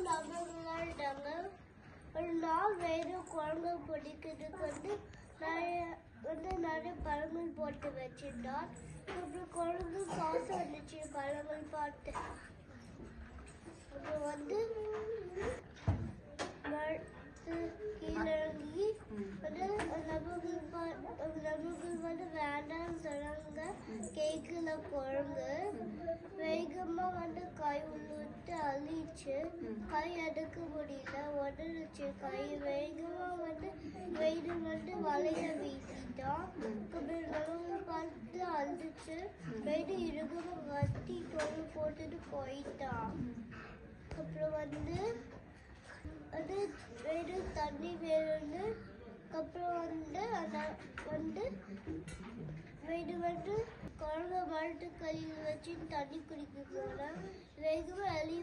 நபர்களாயிட்டாங்க. ஒரு நாள் வேறு குழந்தை பிடிக்கிறதுக்கு நிறைய பழங்கள் போட்டு வச்சிருந்தார். அப்புறம் குழந்தை காசு வந்துச்சு பழங்கள் பார்த்து. அப்புறம் கீழே இறங்கி நபர்கள் வேண்டாம்னு சொன்னாங்க. கேக்குல குழம்பு வேகமா கை உள்ளிட்டு அழிச்சு. கை எடுக்க முடியல, உடஞ்சிச்சு கை. வேகமா வெயிடு வளைய வீசிட்டான். நபர்கள் பார்த்து அழிச்சு. வெயிடு இருகமா கட்டி தொழில் போட்டுட்டு போயிட்டான். அப்புறம் வெறு தண்ணி வேணும்னு. அப்புறம் குழந்தை மரத்து கையில் வச்சு தண்ணி குடிக்க போனேன். வேகமா எலி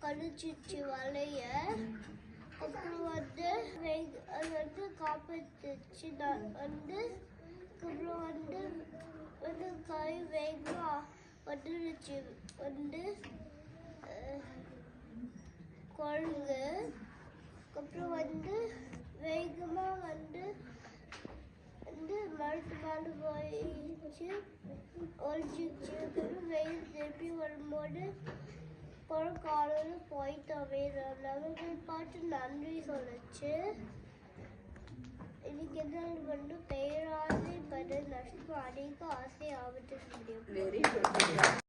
கடிச்சிச்சு வலைய. அப்புறம் அது காப்பாத்துச்சு. அப்புறம் கை வேகமா வந்துருச்சு குழந்தை. அப்புறம் வேகமா மரத்து மேல போயிடுச்சு, ஒழிச்சிச்சு. அப்புறம் வெயில் திருப்பி வரும்போது காலையில போயிட்டோம். வேறு நபர்கள் பார்த்து நன்றி சொல்லிச்சு. இன்னைக்கு என்ன பேராசை பட நஷ்டம் அதிக ஆசை ஆபத்து முடியும்.